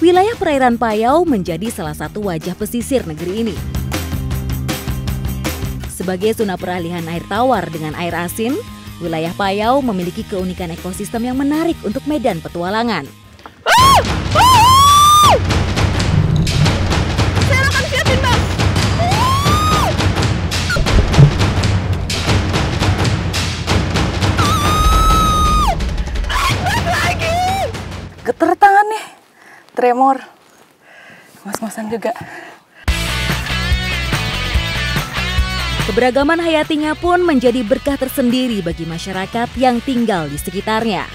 Wilayah perairan Payau menjadi salah satu wajah pesisir negeri ini. Sebagai zona peralihan air tawar dengan air asin, wilayah Payau memiliki keunikan ekosistem yang menarik untuk medan petualangan. Geter tangannya, tremor, mas-masan juga. Keberagaman hayatinya pun menjadi berkah tersendiri bagi masyarakat yang tinggal di sekitarnya.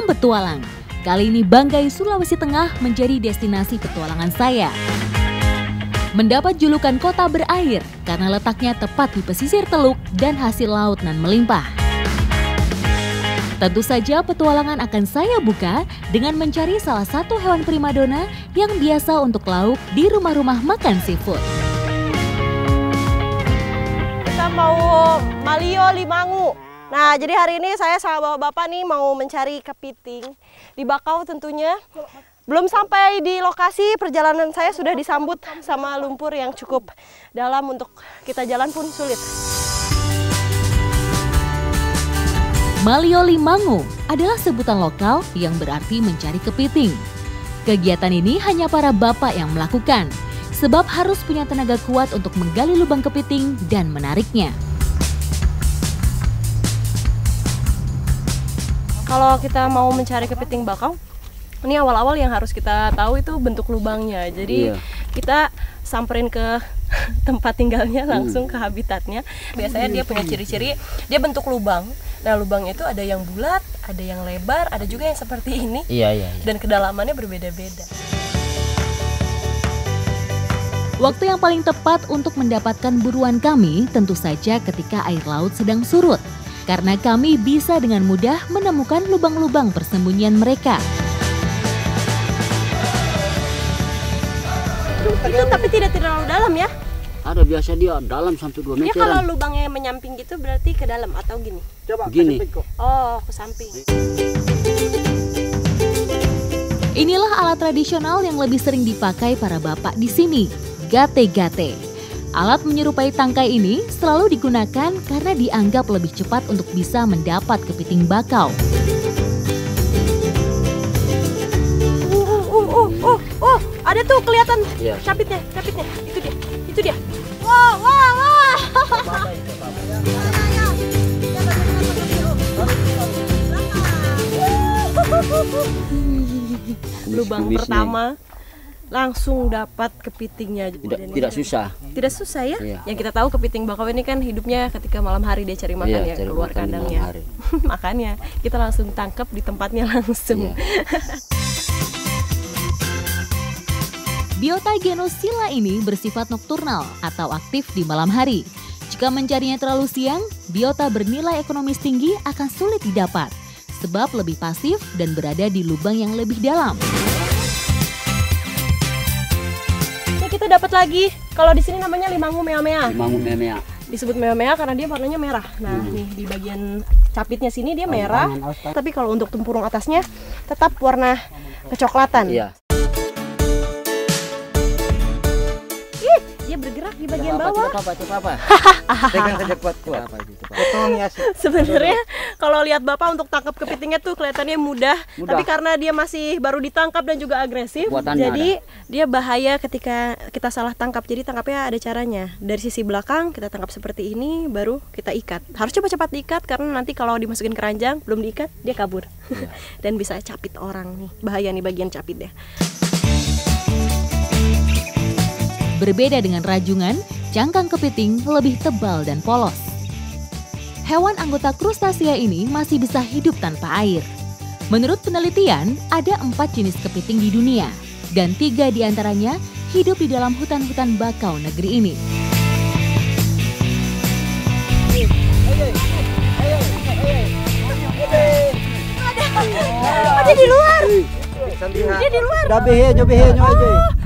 Petualang. Kali ini Banggai, Sulawesi Tengah menjadi destinasi petualangan saya. Mendapat julukan kota berair karena letaknya tepat di pesisir teluk dan hasil laut nan melimpah. Tentu saja petualangan akan saya buka dengan mencari salah satu hewan primadona yang biasa untuk lauk di rumah-rumah makan seafood. Kita mau Malio Limangu. Nah, jadi hari ini saya sama bapak-bapak nih mau mencari kepiting di Bakau tentunya. Belum sampai di lokasi, perjalanan saya sudah disambut sama lumpur yang cukup dalam, untuk kita jalan pun sulit. Malio Limangu adalah sebutan lokal yang berarti mencari kepiting. Kegiatan ini hanya para bapak yang melakukan, sebab harus punya tenaga kuat untuk menggali lubang kepiting dan menariknya. Kalau kita mau mencari kepiting bakau, ini awal-awal yang harus kita tahu itu bentuk lubangnya. Jadi kita samperin ke tempat tinggalnya, langsung ke habitatnya. Biasanya dia punya ciri-ciri, dia bentuk lubang. Nah, lubang itu ada yang bulat, ada yang lebar, ada juga yang seperti ini. Dan kedalamannya berbeda-beda. Waktu yang paling tepat untuk mendapatkan buruan kami tentu saja ketika air laut sedang surut. Karena kami bisa dengan mudah menemukan lubang-lubang persembunyian mereka. Itu tapi tidak terlalu dalam ya? Ada, biasa dia dalam sampai 2 meter. Ya kalau lubangnya menyamping gitu berarti ke dalam atau gini? Coba gini. Oh, ke samping. Inilah alat tradisional yang lebih sering dipakai para bapak di sini, gate-gate. Alat menyerupai tangkai ini selalu digunakan karena dianggap lebih cepat untuk bisa mendapat kepiting bakau. Ada tuh kelihatan capitnya, itu dia. Wah. Lubang pertama langsung dapat kepitingnya. Tidak susah. Tidak susah ya? Yang kita tahu kepiting bakau ini kan hidupnya ketika malam hari dia cari makan keluar kandangnya. Makanya kita langsung tangkap di tempatnya langsung. Biota genosila ini bersifat nokturnal atau aktif di malam hari. Jika mencarinya terlalu siang, biota bernilai ekonomis tinggi akan sulit didapat, sebab lebih pasif dan berada di lubang yang lebih dalam. Kita dapat lagi, kalau di sini namanya limangu mea-mea. Limangu mea-mea. Disebut mea-mea karena dia warnanya merah. Nah, nih di bagian capitnya sini dia merah, tapi kalau untuk tempurung atasnya tetap warna kecoklatan. Dia bergerak di bagian bawah. Coba apa? Pegang saja kuat-kuat. Sebenarnya kalau lihat bapak untuk tangkap kepitingnya tuh kelihatannya mudah, tapi karena dia masih baru ditangkap dan juga agresif, jadi dia bahaya ketika kita salah tangkap. Jadi tangkapnya ada caranya. Dari sisi belakang kita tangkap seperti ini, baru kita ikat. Harus cepat-cepat diikat karena nanti kalau dimasukin keranjang belum diikat dia kabur dan bisa capit orang nih. Bahaya nih bagian capitnya. Berbeda dengan rajungan, cangkang kepiting lebih tebal dan polos. hewan anggota Krustasea ini masih bisa hidup tanpa air. Menurut penelitian, ada 4 jenis kepiting di dunia, dan 3 diantaranya hidup di dalam hutan-hutan bakau negeri ini. Dia di luar. Dia di luar.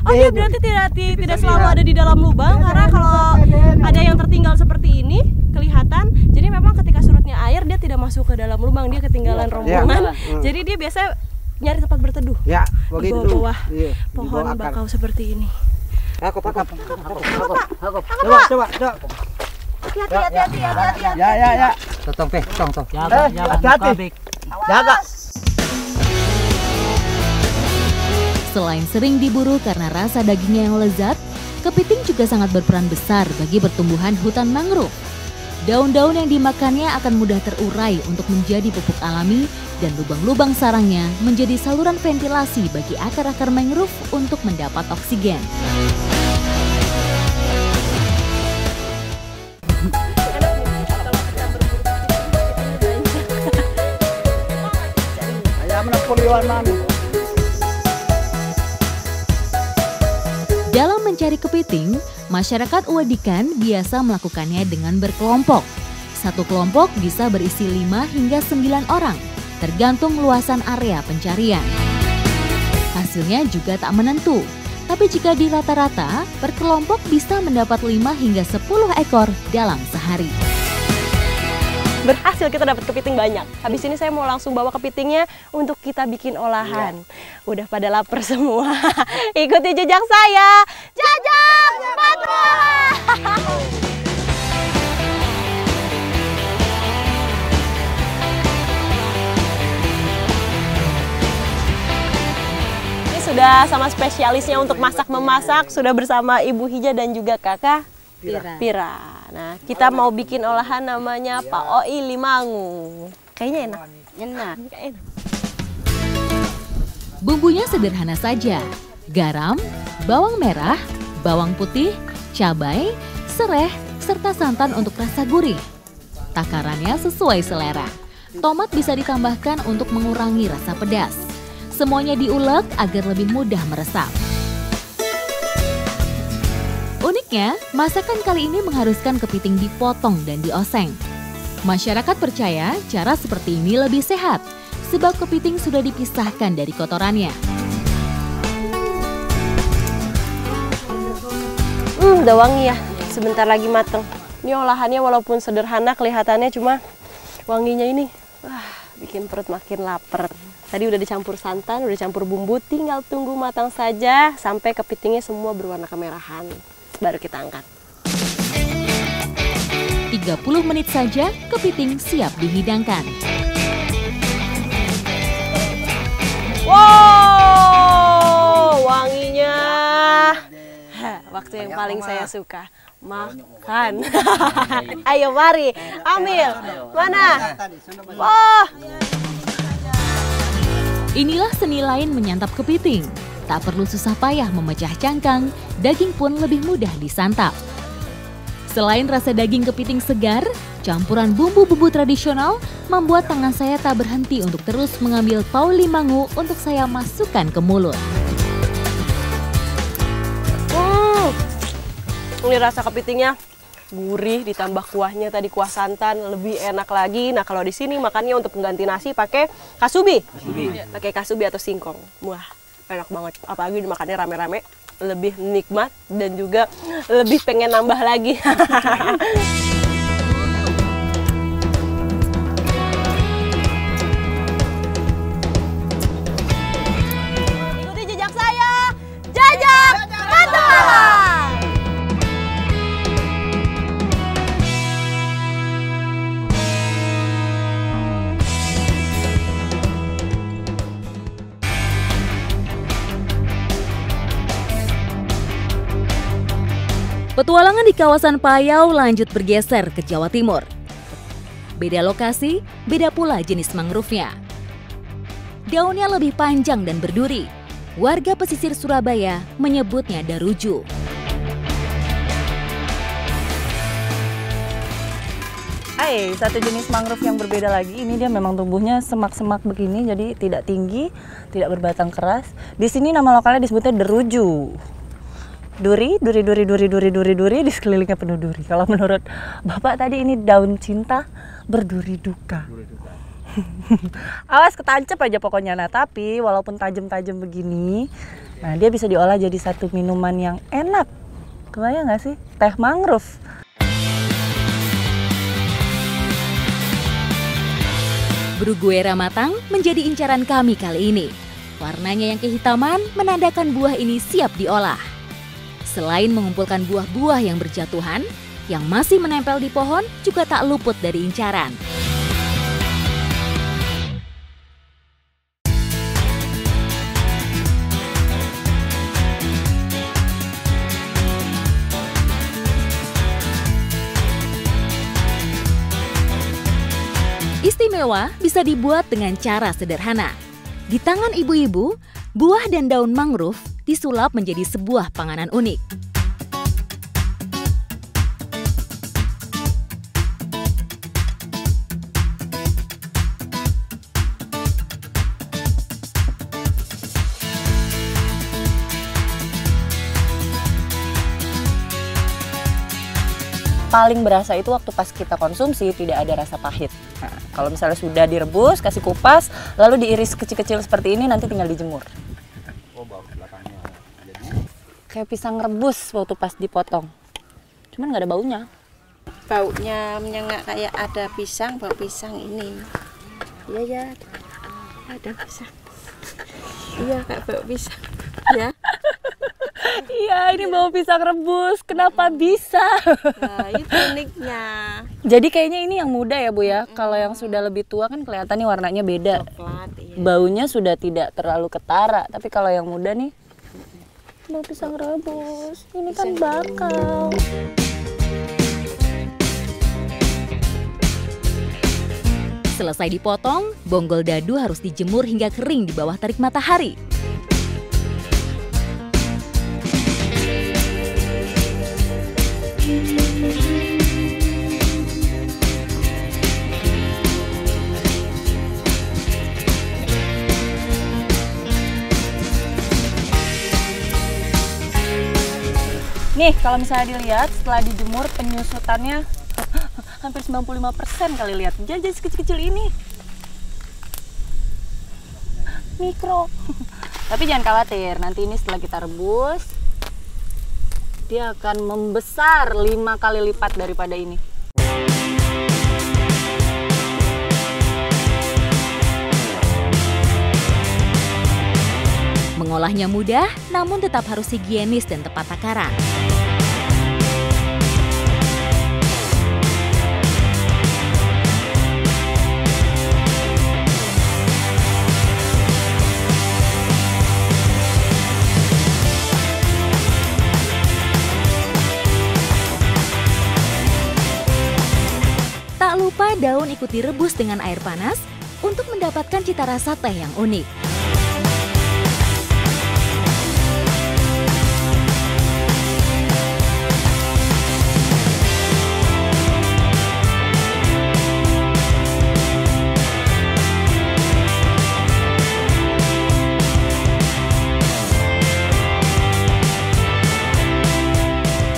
Oh, dia berarti tidak selalu ada di dalam lubang, karena kalau ada yang tertinggal seperti ini kelihatan. Jadi memang ketika surutnya air dia tidak masuk ke dalam lubang, dia ketinggalan rombongan. Jadi dia biasa nyari tempat berteduh. Ya, di bawah pohon bakau seperti ini. Coba. Hati-hati. Ya. Tong. Hati-hati. Jaga. Selain sering diburu karena rasa dagingnya yang lezat, kepiting juga sangat berperan besar bagi pertumbuhan hutan mangrove. Daun-daun yang dimakannya akan mudah terurai untuk menjadi pupuk alami, dan lubang-lubang sarangnya menjadi saluran ventilasi bagi akar-akar mangrove untuk mendapat oksigen. Dalam mencari kepiting, masyarakat Uwadikan biasa melakukannya dengan berkelompok. Satu kelompok bisa berisi 5 hingga 9 orang, tergantung luasan area pencarian. Hasilnya juga tak menentu, tapi jika di rata-rata, per kelompok bisa mendapat 5 hingga 10 ekor dalam sehari. Berhasil kita dapat kepiting banyak. Habis ini saya mau langsung bawa kepitingnya untuk kita bikin olahan. Udah pada lapar semua. Ikuti jejak saya. Jajak petualang. Ini sudah sama spesialisnya untuk masak-memasak. Sudah bersama Ibu Hija dan juga Kakak Pira. Nah, kita mau bikin olahan namanya Pak Oi Limangu. Kayaknya enak. Bumbunya sederhana saja. Garam, bawang merah, bawang putih, cabai, sereh, serta santan untuk rasa gurih. Takarannya sesuai selera. Tomat bisa ditambahkan untuk mengurangi rasa pedas. Semuanya diulek agar lebih mudah meresap. Uniknya, masakan kali ini mengharuskan kepiting dipotong dan dioseng. Masyarakat percaya cara seperti ini lebih sehat, sebab kepiting sudah dipisahkan dari kotorannya. Udah wangi ya, sebentar lagi mateng. Ini olahannya walaupun sederhana kelihatannya, cuma wanginya ini, bikin perut makin lapar. Tadi udah dicampur santan, udah campur bumbu, tinggal tunggu matang saja sampai kepitingnya semua berwarna kemerahan. Baru kita angkat. 30 menit saja kepiting siap dihidangkan. Wow, wanginya. Waktu yang paling saya suka. Makan. Ayo mari, ambil. Mana? Oh. Inilah seni lain menyantap kepiting. Tak perlu susah payah memecah cangkang, daging pun lebih mudah disantap. Selain rasa daging kepiting segar, campuran bumbu-bumbu tradisional membuat tangan saya tak berhenti untuk terus mengambil Pak Oi Limangu untuk saya masukkan ke mulut. Ini rasa kepitingnya gurih, ditambah kuahnya tadi kuah santan lebih enak lagi. Nah kalau di sini makannya untuk pengganti nasi pakai kasubi. Pakai kasubi atau singkong. Wah. Enak banget, apalagi dimakannya rame-rame, lebih nikmat dan juga lebih pengen nambah lagi. Ikuti jejak saya, jajak petualang. Petualangan di kawasan Payau lanjut bergeser ke Jawa Timur. Beda lokasi, beda pula jenis mangrove-nya. Daunnya lebih panjang dan berduri. Warga pesisir Surabaya menyebutnya daruju. Satu jenis mangrove yang berbeda lagi. Ini dia memang tumbuhnya semak-semak begini, jadi tidak tinggi, tidak berbatang keras. Di sini nama lokalnya disebutnya deruju. Duri, di sekelilingnya penuh duri. Kalau menurut Bapak tadi ini daun cinta berduri duka. Awas ketancap aja pokoknya. Nah, tapi walaupun tajam-tajam begini, nah dia bisa diolah jadi satu minuman yang enak. Kebayang nggak sih? Teh mangrove. Bruguera matang menjadi incaran kami kali ini. Warnanya yang kehitaman menandakan buah ini siap diolah. Selain mengumpulkan buah-buah yang berjatuhan, yang masih menempel di pohon juga tak luput dari incaran. Istimewa bisa dibuat dengan cara sederhana. Di tangan ibu-ibu, buah dan daun mangrove disulap menjadi sebuah panganan unik. Paling berasa itu waktu pas kita konsumsi tidak ada rasa pahit. Nah, kalau misalnya sudah direbus, kasih kupas, lalu diiris kecil-kecil seperti ini, nanti tinggal dijemur. Kayak pisang rebus waktu pas dipotong, cuman nggak ada baunya. Baunya menyengat kayak ada pisang, bau pisang ini. Iya ya, ada pisang. Iya kayak bau pisang. Ya. Iya, ini bau pisang rebus. Kenapa bisa? Nah, itu uniknya. Jadi kayaknya ini yang muda ya Bu ya. Kalau yang sudah lebih tua kan kelihatan nih warnanya beda. Coklat, iya. Baunya sudah tidak terlalu ketara. Tapi kalau yang muda nih, bau pisang rebus. Ini kan bakal. Selesai dipotong, bonggol dadu harus dijemur hingga kering di bawah terik matahari. Nih, kalau misalnya dilihat setelah dijemur penyusutannya hampir 95% kali lihat. Jadi sekecil-kecil ini. Mikro. Tapi jangan khawatir, nanti ini setelah kita rebus dia akan membesar 5 kali lipat daripada ini. Mengolahnya mudah, namun tetap harus higienis dan tepat takaran. Tak lupa daun ikut direbus dengan air panas untuk mendapatkan cita rasa teh yang unik.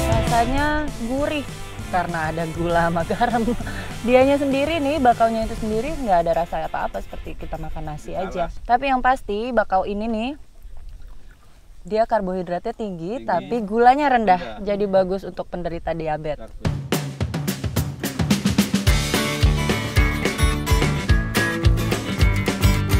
Rasanya gurih karena ada gula sama garam. Dianya sendiri nih, bakaunya itu sendiri nggak ada rasa apa-apa seperti kita makan nasi aja. Tapi yang pasti bakau ini nih, dia karbohidratnya tinggi. Tapi gulanya rendah. Jadi bagus untuk penderita diabetes.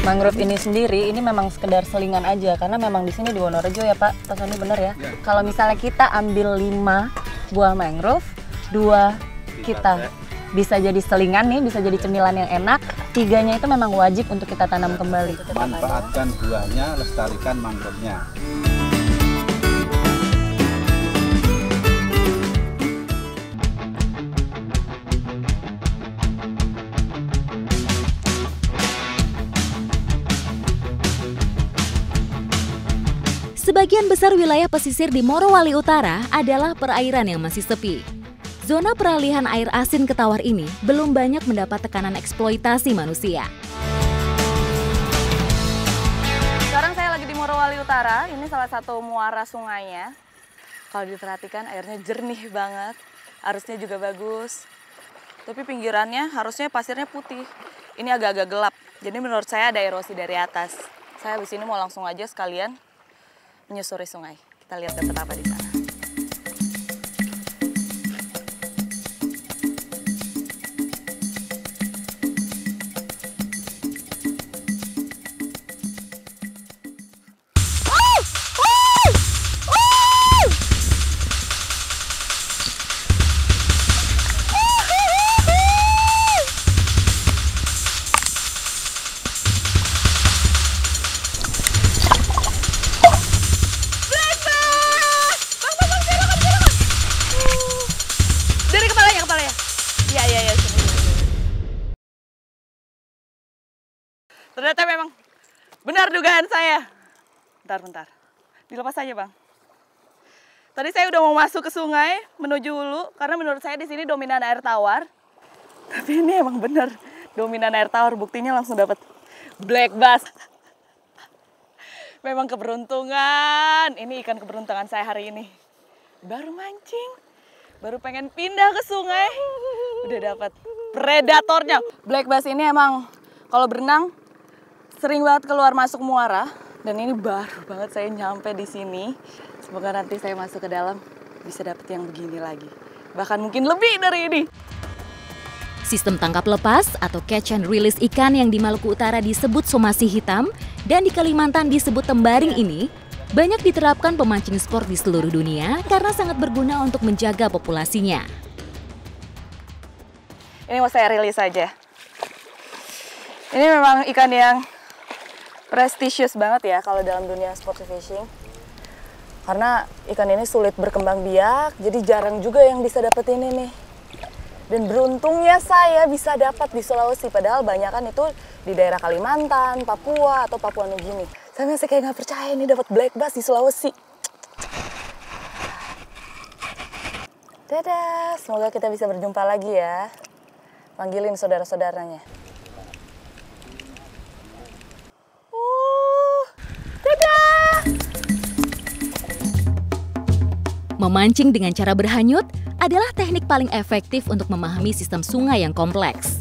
Mangrove ini sendiri, ini memang sekedar selingan aja. Karena memang di sini di Wonorejo ya Pak, Pak Sony bener ya. Kalau misalnya kita ambil 5 buah mangrove, 2 kita bisa jadi selingan nih, bisa jadi cemilan yang enak. 3-nya itu memang wajib untuk kita tanam kembali. Manfaatkan buahnya, lestarikan mangrovenya. Sebagian besar wilayah pesisir di Morowali Utara adalah perairan yang masih sepi. Zona peralihan air asin ke tawar ini belum banyak mendapat tekanan eksploitasi manusia. Sekarang saya lagi di Morowali Utara, ini salah satu muara sungainya. Kalau diperhatikan airnya jernih banget, arusnya juga bagus. Tapi pinggirannya harusnya pasirnya putih. Ini agak-agak gelap, jadi menurut saya ada erosi dari atas. Saya habis ini mau langsung aja sekalian menyusuri sungai. Kita lihat dapat apa di sana. Ternyata memang benar dugaan saya. Bentar. Dilepas aja, Bang. Tadi saya udah mau masuk ke sungai, menuju hulu, karena menurut saya di sini dominan air tawar. Tapi ini emang benar dominan air tawar, buktinya langsung dapat black bass. Memang keberuntungan. Ini ikan keberuntungan saya hari ini. Baru mancing, baru pengen pindah ke sungai, udah dapat predatornya. Black bass ini emang kalau berenang sering banget keluar masuk muara, dan ini baru banget saya nyampe di sini. Semoga nanti saya masuk ke dalam bisa dapet yang begini lagi, bahkan mungkin lebih dari ini. Sistem tangkap lepas atau catch and release ikan yang di Maluku Utara disebut somasi hitam dan di Kalimantan disebut tembaring ini banyak diterapkan pemancing sport di seluruh dunia karena sangat berguna untuk menjaga populasinya. Ini mau saya rilis aja. Ini memang ikan yang prestisius banget ya kalau dalam dunia sport fishing. Karena ikan ini sulit berkembang biak, jadi jarang juga yang bisa dapetin ini. Dan beruntungnya saya bisa dapat di Sulawesi, padahal banyakan itu di daerah Kalimantan, Papua, atau Papua Nugini. Saya masih kayak nggak percaya ini dapat black bass di Sulawesi. Dadah, semoga kita bisa berjumpa lagi ya. Panggilin saudara-saudaranya. Memancing dengan cara berhanyut adalah teknik paling efektif untuk memahami sistem sungai yang kompleks.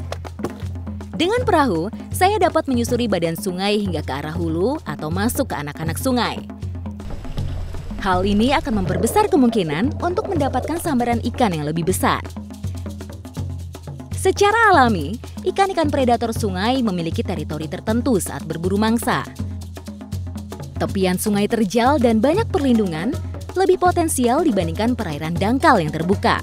Dengan perahu, saya dapat menyusuri badan sungai hingga ke arah hulu atau masuk ke anak-anak sungai. Hal ini akan memperbesar kemungkinan untuk mendapatkan sambaran ikan yang lebih besar. Secara alami, ikan-ikan predator sungai memiliki teritori tertentu saat berburu mangsa. Tepian sungai terjal dan banyak perlindungan lebih potensial dibandingkan perairan dangkal yang terbuka.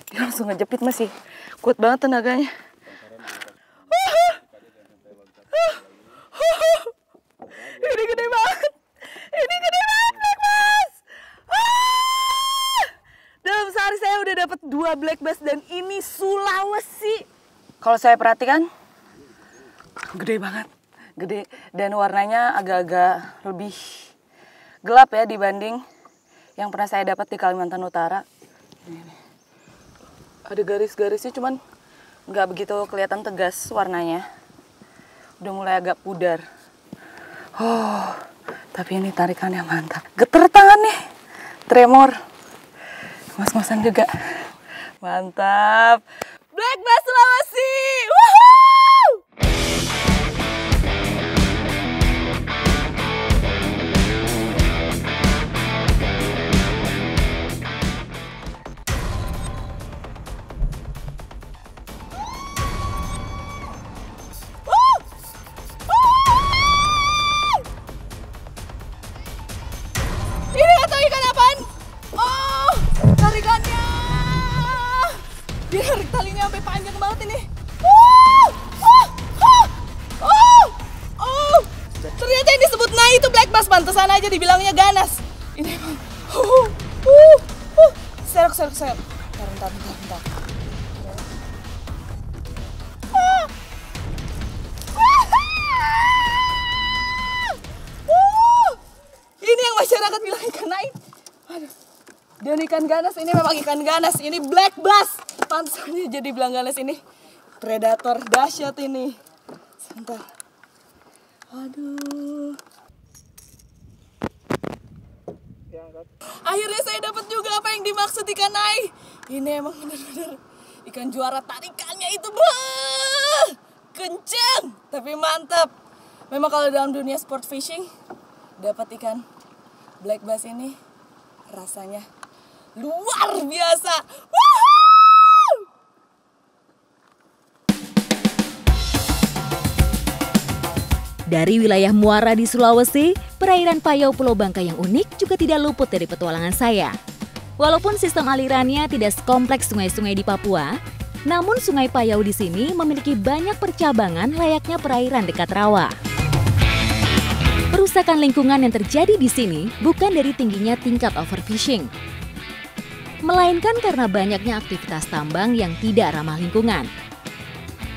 Langsung ngejepit, masih kuat banget tenaganya. Ini gede banget. Ini gede banget, black bass. Dalam sehari saya udah dapat 2 black bass dan ini Sulawesi. Kalau saya perhatikan, gede banget. Gede dan warnanya agak-agak lebih gelap ya dibanding yang pernah saya dapat di Kalimantan Utara. Ini. Ada garis-garisnya, cuman nggak begitu kelihatan tegas warnanya. Udah mulai agak pudar. Oh, tapi ini tarikannya mantap. Geter tangan nih, tremor. Mas-masan juga. Mantap. Black bass Sulawesi. Woohoo! Ini satu ikan kali ini sampai panjang banget ini. Ternyata yang disebut nai itu black bass, pantesan aja dibilangnya ganas. Ini emang. Serok. Bentar. Ini yang masyarakat bilang ikan nai. Aduh. Dan ikan ganas ini memang ikan ganas. Ini black bass. Pantesannya jadi bilang ganas ini. Predator dahsyat ini. Sebentar. Aduh. Akhirnya saya dapat juga apa yang dimaksud ikan nai. Ini emang benar-benar ikan juara, tarikannya itu kenceng tapi mantap. Memang kalau dalam dunia sport fishing dapat ikan black bass ini rasanya luar biasa. Dari wilayah Muara di Sulawesi, perairan Payau Pulau Bangka yang unik juga tidak luput dari petualangan saya. Walaupun sistem alirannya tidak sekompleks sungai-sungai di Papua, namun Sungai Payau di sini memiliki banyak percabangan layaknya perairan dekat rawa. Perusakan lingkungan yang terjadi di sini bukan dari tingginya tingkat overfishing, melainkan karena banyaknya aktivitas tambang yang tidak ramah lingkungan.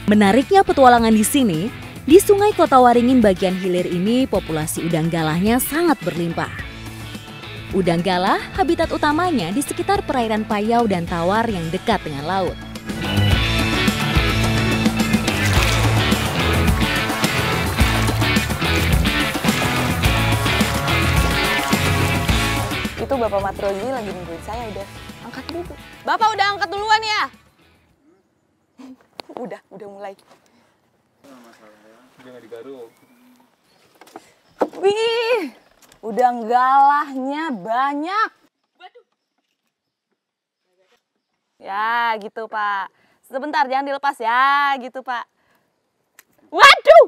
Menariknya petualangan di sini, di Sungai Kota Waringin bagian hilir ini populasi udang galahnya sangat berlimpah. Udang galah habitat utamanya di sekitar perairan Payau dan Tawar yang dekat dengan laut. Itu Bapak Matrozi lagi nungguin saya, udah angkat dulu. Bapak udah angkat duluan ya? Udah mulai. Wih, udang galahnya banyak. Ya gitu Pak. Sebentar, jangan dilepas ya, gitu Pak. Waduh,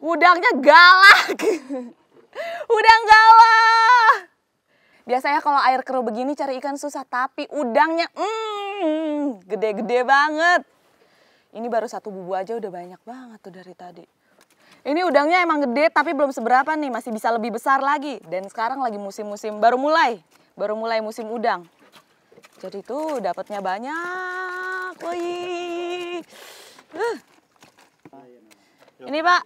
udangnya galah. Udang galah. Biasanya kalau air keruh begini cari ikan susah, tapi udangnya gede-gede banget. Ini baru satu bubu aja udah banyak banget tuh dari tadi. Ini udangnya emang gede tapi belum seberapa nih, masih bisa lebih besar lagi. Dan sekarang lagi musim-musim, baru mulai musim udang. Jadi tuh dapatnya banyak. Wih. Ini Pak,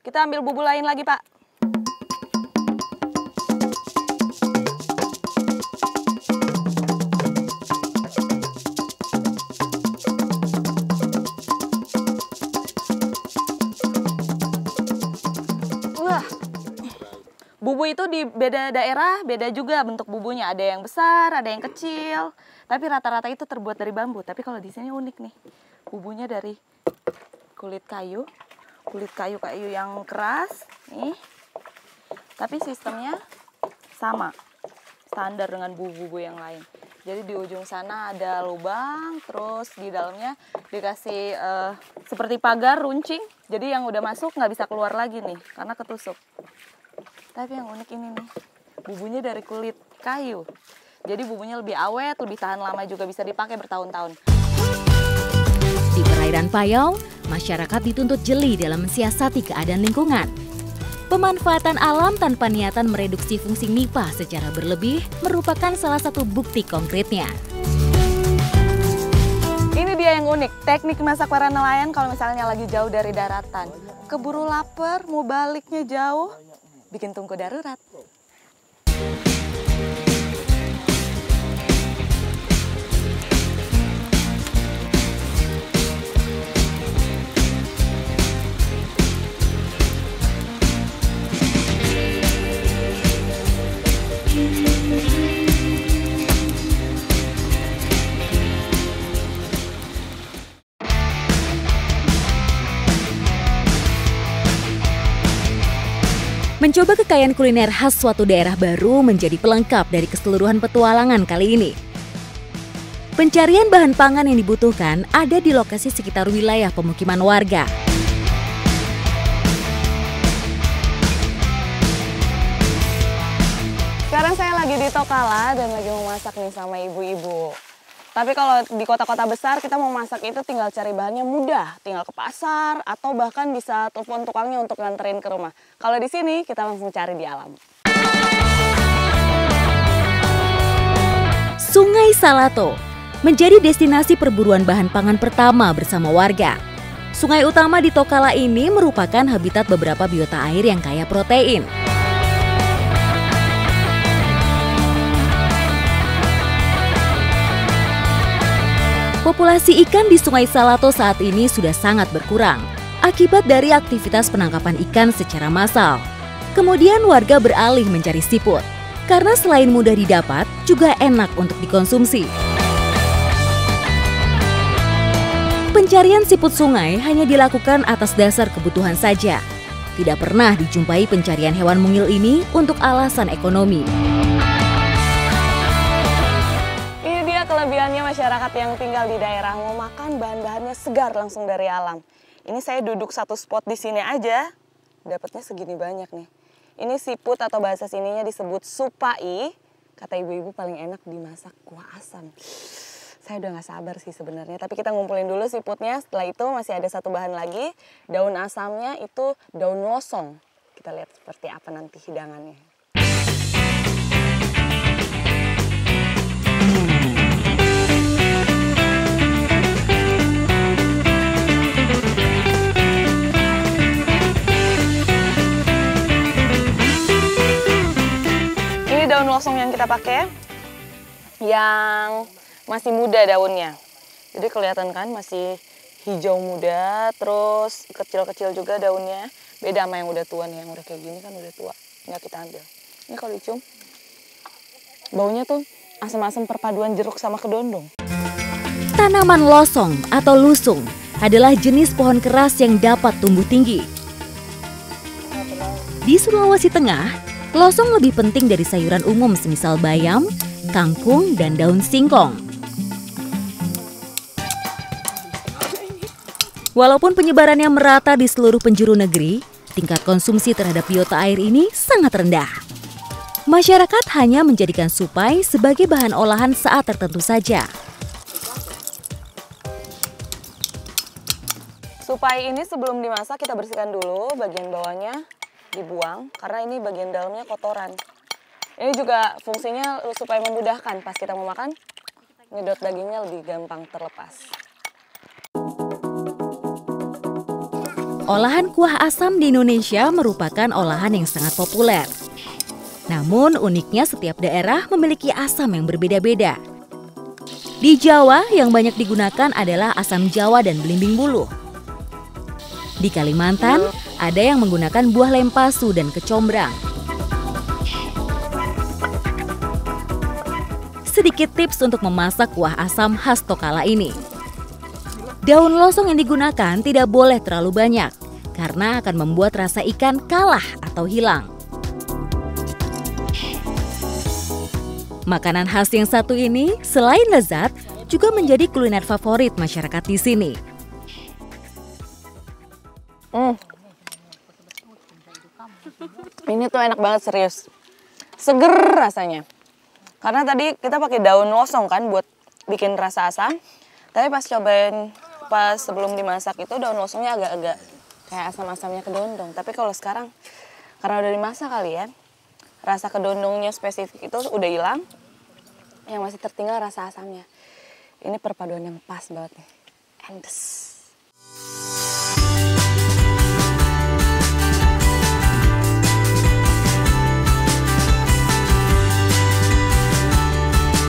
kita ambil bubu lain lagi Pak. Bubu itu di beda daerah, beda juga bentuk bubunya. Ada yang besar, ada yang kecil. Tapi rata-rata itu terbuat dari bambu. Tapi kalau di sini unik nih. Bubunya dari kulit kayu yang keras. Nih. Tapi sistemnya sama. Standar dengan bubu-bubu yang lain. Jadi di ujung sana ada lubang, terus di dalamnya dikasih seperti pagar runcing. Jadi yang udah masuk nggak bisa keluar lagi nih, karena ketusuk. Tapi yang unik ini nih, bubunya dari kulit kayu. Jadi bubunya lebih awet, lebih tahan lama, juga bisa dipakai bertahun-tahun. Di perairan Payau, masyarakat dituntut jeli dalam mensiasati keadaan lingkungan. Pemanfaatan alam tanpa niatan mereduksi fungsi MIPA secara berlebih merupakan salah satu bukti konkretnya. Ini dia yang unik, teknik masak para nelayan kalau misalnya lagi jauh dari daratan. Keburu lapar, mau baliknya jauh, bikin tungku darurat. Mencoba kekayaan kuliner khas suatu daerah baru menjadi pelengkap dari keseluruhan petualangan kali ini. Pencarian bahan pangan yang dibutuhkan ada di lokasi sekitar wilayah pemukiman warga. Sekarang saya lagi di Tokala dan lagi mau masak nih sama ibu-ibu. Tapi kalau di kota-kota besar kita mau masak itu tinggal cari bahannya mudah, tinggal ke pasar atau bahkan bisa telepon tukangnya untuk nganterin ke rumah. Kalau di sini kita langsung cari di alam. Sungai Salato menjadi destinasi perburuan bahan pangan pertama bersama warga. Sungai utama di Tokala ini merupakan habitat beberapa biota air yang kaya protein. Populasi ikan di Sungai Salato saat ini sudah sangat berkurang akibat dari aktivitas penangkapan ikan secara massal. Kemudian warga beralih mencari siput, karena selain mudah didapat, juga enak untuk dikonsumsi. Pencarian siput sungai hanya dilakukan atas dasar kebutuhan saja. Tidak pernah dijumpai pencarian hewan mungil ini untuk alasan ekonomi. Ini dia kelebihannya masyarakat yang tinggal di daerah, mau makan bahan-bahannya segar langsung dari alam. Ini saya duduk satu spot di sini aja, dapatnya segini banyak nih. Ini siput atau bahasa sininya disebut supai. Kata ibu-ibu paling enak dimasak kuah asam. Saya udah gak sabar sih sebenarnya, tapi kita ngumpulin dulu siputnya. Setelah itu masih ada satu bahan lagi, daun asamnya itu daun losong. Kita lihat seperti apa nanti hidangannya. Ini daun losong yang kita pakai, yang masih muda daunnya, jadi kelihatan kan masih hijau muda, terus kecil-kecil juga daunnya. Beda sama yang udah tua nih, yang udah kayak gini kan udah tua, nggak kita ambil. Ini kalau dicium, baunya tuh asam-asam perpaduan jeruk sama kedondong. Tanaman losong atau lusung adalah jenis pohon keras yang dapat tumbuh tinggi. Di Sulawesi Tengah, losong lebih penting dari sayuran umum semisal bayam, kangkung, dan daun singkong. Walaupun penyebarannya merata di seluruh penjuru negeri, tingkat konsumsi terhadap biota air ini sangat rendah. Masyarakat hanya menjadikan supai sebagai bahan olahan saat tertentu saja. Supai ini sebelum dimasak kita bersihkan dulu, bagian bawahnya dibuang karena ini bagian dalamnya kotoran. Ini juga fungsinya supaya memudahkan pas kita mau makan, nyedot dagingnya lebih gampang terlepas. Olahan kuah asam di Indonesia merupakan olahan yang sangat populer. Namun uniknya setiap daerah memiliki asam yang berbeda-beda. Di Jawa yang banyak digunakan adalah asam Jawa dan belimbing buluh. Di Kalimantan ada yang menggunakan buah lempasu dan kecombrang. Sedikit tips untuk memasak kuah asam khas Tokala ini. Daun losong yang digunakan tidak boleh terlalu banyak, karena akan membuat rasa ikan kalah atau hilang. Makanan khas yang satu ini, selain lezat, juga menjadi kuliner favorit masyarakat di sini. Ini tuh enak banget, serius. Seger rasanya. Karena tadi kita pakai daun losong kan buat bikin rasa asam. Tapi pas cobain pas sebelum dimasak itu daun losongnya agak-agak kayak asam-asamnya kedondong. Tapi kalau sekarang karena udah dimasak kali ya, rasa kedondongnya spesifik itu udah hilang. Yang masih tertinggal rasa asamnya. Ini perpaduan yang pas banget nih. Endes.